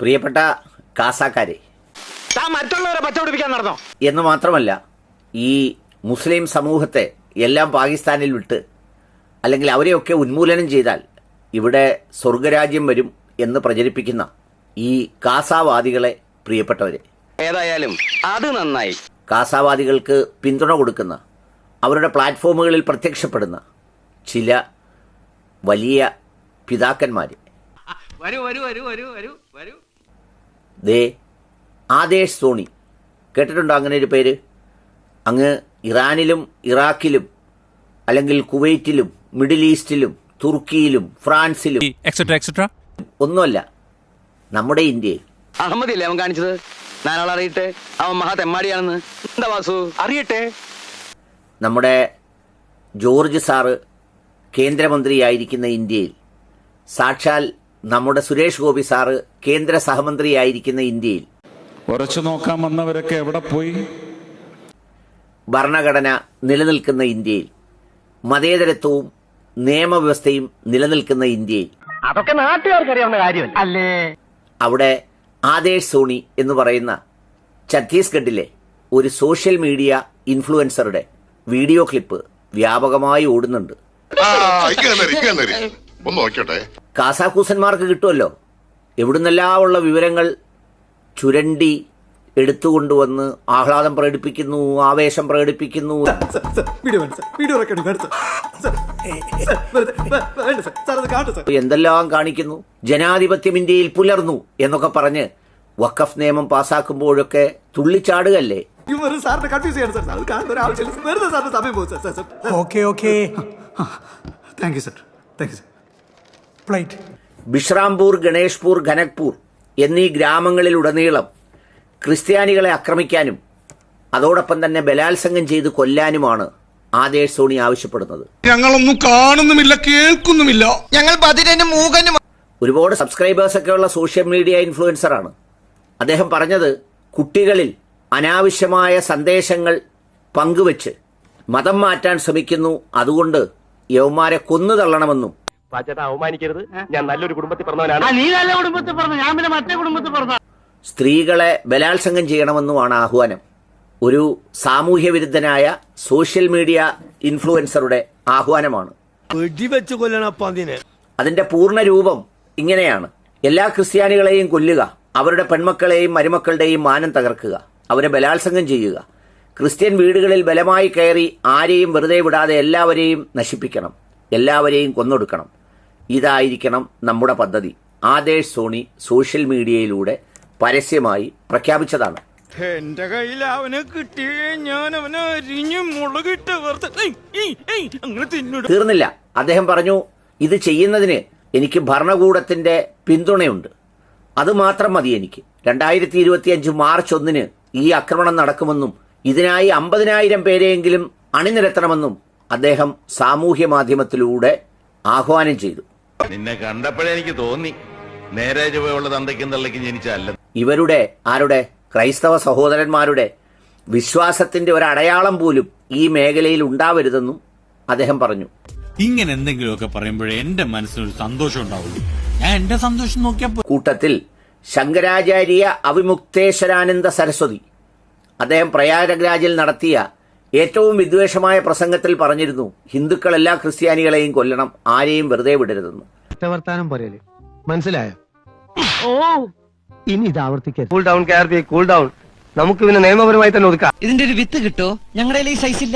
പ്രിയപ്പെട്ട കാസാക്കാരെ, മറ്റുള്ളവരെ പച്ചപിടിപ്പിക്കാൻ നടന്നോ എന്ന് മാത്രമല്ല, ഈ മുസ്ലിം സമൂഹത്തെ എല്ലാം പാകിസ്ഥാനിൽ വിട്ട് അല്ലെങ്കിൽ അവരെയൊക്കെ ഉന്മൂലനം ചെയ്താൽ ഇവിടെ സ്വർഗരാജ്യം വരും എന്ന് പ്രചരിപ്പിക്കുന്ന ഈ കാസാവാദികളെ, പ്രിയപ്പെട്ടവരെ, ഏതായാലും അത് നന്നായി. കാസാവാദികൾക്ക് പിന്തുണ കൊടുക്കുന്ന, അവരുടെ പ്ലാറ്റ്ഫോമുകളിൽ പ്രത്യക്ഷപ്പെടുന്ന ചില വലിയ പിതാക്കന്മാർ, ദേ ആദേശ് സോണി, കേട്ടിട്ടുണ്ടോ അങ്ങനെ ഒരു പേര്? അങ്ങ് ഇറാനിലും ഇറാഖിലും അല്ലെങ്കിൽ കുവൈറ്റിലും മിഡിൽ ഈസ്റ്റിലും തുർക്കിയിലും ഫ്രാൻസിലും ഒന്നുമല്ല, നമ്മുടെ ഇന്ത്യയിൽ. അഹമ്മദില്ലേ അവൻ കാണിച്ചത്? നാലാൾ അറിയട്ടെ, അവൻ മഹാ തെമ്മാടിയാണെന്ന്. എന്താ വാസു അറിയട്ടെ? നമ്മുടെ ജോർജ് സാറ് കേന്ദ്രമന്ത്രിയായിരിക്കുന്ന ഇന്ത്യയിൽ, സാക്ഷാൽ നമ്മുടെ സുരേഷ് ഗോപി സാറ് കേന്ദ്ര സഹമന്ത്രിയായിരിക്കുന്ന ഇന്ത്യയിൽ ഉറച്ചു നോക്കാൻ വന്നവരൊക്കെ എവിടെ പോയി? ഭരണഘടന നിലനിൽക്കുന്ന ഇന്ത്യയിൽ, മതേതരത്വവും നിയമവ്യവസ്ഥയും നിലനിൽക്കുന്ന ഇന്ത്യയിൽ, അതൊക്കെ നാട്ടുകാർക്കറിയാവുന്ന കാര്യം അല്ലേ? അവിടെ ആദേശ് സോണി എന്ന് പറയുന്ന ഛത്തീസ്ഗഡിലെ ഒരു സോഷ്യൽ മീഡിയ ഇൻഫ്ലുവൻസറുടെ വീഡിയോ ക്ലിപ്പ് വ്യാപകമായി ഓടുന്നുണ്ട്. കാസാക്കൂസന്മാർക്ക് കിട്ടുമല്ലോ, എവിടുന്നെല്ലാം ഉള്ള വിവരങ്ങൾ ചുരണ്ടി എടുത്തുകൊണ്ടുവന്ന് ആഹ്ലാദം പ്രകടിപ്പിക്കുന്നു, ആവേശം പ്രകടിപ്പിക്കുന്നു. എന്തെല്ലാം കാണിക്കുന്നു. ജനാധിപത്യം ഇന്ത്യയിൽ പുലർന്നു എന്നൊക്കെ പറഞ്ഞ് വഖഫ് നിയമം പാസ്സാക്കുമ്പോഴൊക്കെ തുള്ളിച്ചാടുകല്ലേ. ബിഷ്റാംപൂർ, ഗണേഷ്പൂർ, ഖനക്പൂർ എന്നീ ഗ്രാമങ്ങളിലുടനീളം ക്രിസ്ത്യാനികളെ ആക്രമിക്കാനും അതോടൊപ്പം തന്നെ ബലാത്സംഗം ചെയ്ത് കൊല്ലാനുമാണ് ആദേശ് സോണി ആവശ്യപ്പെടുന്നത്. ഞങ്ങളൊന്നും കാണുന്നുമില്ല, കേൾക്കുന്നുമില്ല, ഞങ്ങൾ ഒരുപാട് സബ്സ്ക്രൈബേഴ്സ് ഒക്കെ ഉള്ള സോഷ്യൽ മീഡിയ ഇൻഫ്ലുവൻസറാണ്. അദ്ദേഹം പറഞ്ഞത്, കുട്ടികളിൽ അനാവശ്യമായ സന്ദേശങ്ങൾ പങ്കുവെച്ച് മതം മാറ്റാൻ ശ്രമിക്കുന്നു, അതുകൊണ്ട് യവന്മാരെ കൊന്നു തള്ളണമെന്നും. അവമാനിക്കരുത്, ഞാൻ നല്ലൊരു കുടുംബത്തിൽ പറഞ്ഞവനാണ്. നീ നല്ല കുടുംബത്തിൽ പറഞ്ഞു, ഞാൻ പിന്നെ മറ്റേ കുടുംബത്തിൽ പറഞ്ഞു. സ്ത്രീകളെ ബലാത്സംഗം ചെയ്യണമെന്നുമാണ് ആഹ്വാനം. ഒരു സാമൂഹ്യ വിരുദ്ധനായ സോഷ്യൽ മീഡിയ ഇൻഫ്ലുവൻസറുടെ ആഹ്വാനമാണ്. അതിന്റെ പൂർണ്ണ രൂപം ഇങ്ങനെയാണ്: എല്ലാ ക്രിസ്ത്യാനികളെയും കൊല്ലുക, അവരുടെ പെൺമക്കളെയും മരുമക്കളുടെയും മാനം തകർക്കുക, അവരെ ബലാത്സംഗം ചെയ്യുക, ക്രിസ്ത്യൻ വീടുകളിൽ ബലമായി കയറി ആരെയും വെറുതെ വിടാതെ എല്ലാവരെയും നശിപ്പിക്കണം, എല്ലാവരെയും കൊന്നൊടുക്കണം. ഇതായിരിക്കണം നമ്മുടെ പദ്ധതി. ആദേശ് സോണി സോഷ്യൽ മീഡിയയിലൂടെ പരസ്യമായി പ്രഖ്യാപിച്ചതാണ്. എന്റെ കയ്യിൽ അവനെ കിട്ടിയേ ഞാൻ അവനെ അരിഞ്ഞു മുളകിട്ട് തീർന്നില്ല. അദ്ദേഹം പറഞ്ഞു, ഇത് ചെയ്യുന്നതിന് എനിക്ക് ഭരണകൂടത്തിന്റെ പിന്തുണയുണ്ട്, അത് മാത്രം മതി എനിക്ക്. 2025 മാർച്ച് 1 ഈ ആക്രമണം നടക്കുമെന്നും ഇതിനായി 50,000 പേരെയെങ്കിലും അണിനിരത്തണമെന്നും അദ്ദേഹം സാമൂഹ്യ മാധ്യമത്തിലൂടെ ആഹ്വാനം ചെയ്തു. നിന്നെ കണ്ടപ്പോഴേ എനിക്ക് തോന്നി നേരെ ചുവയുള്ള തന്തയ്ക്കും തള്ളയ്ക്കും ജനിച്ചല്ല. ഇവരുടെ, ആരുടെ, ക്രൈസ്തവ സഹോദരന്മാരുടെ വിശ്വാസത്തിന്റെ ഒരു അടയാളം പോലും ഈ മേഖലയിൽ ഉണ്ടാവരുതെന്നും അദ്ദേഹം പറഞ്ഞു. ഇങ്ങനെ എന്തെങ്കിലുമൊക്കെ പറയുമ്പോഴേ എന്റെ മനസ്സിനൊരു സന്തോഷം ഉണ്ടാവുള്ളൂ. ഞാൻ എന്റെ സന്തോഷം നോക്കിയപ്പോ കൂട്ടത്തിൽ ശങ്കരാചാര്യ അവിമുക്തേശ്വരാനന്ദ സരസ്വതി അദ്ദേഹം പ്രയാഗരാജിൽ നടത്തിയ ഏറ്റവും വിദ്വേഷമായ പ്രസംഗത്തിൽ പറഞ്ഞിരുന്നു, ഹിന്ദുക്കൾ എല്ലാ ക്രിസ്ത്യാനികളെയും കൊല്ലണം, ആരെയും വെറുതെ വിടരുതെന്ന്. വർത്താനം പറയല് മനസ്സിലായോ? ഓ, ഇനി ഇത് ആവർത്തിക്കരുത്. കൂൾ ഡൗൺ, നമുക്ക് പിന്നെ നിയമപരമായി തന്നെ ഒതുക്കാം. ഇതിന്റെ ഒരു വിത്ത് കിട്ടോ? ഞങ്ങളുടെ സൈസ് ഇല്ല.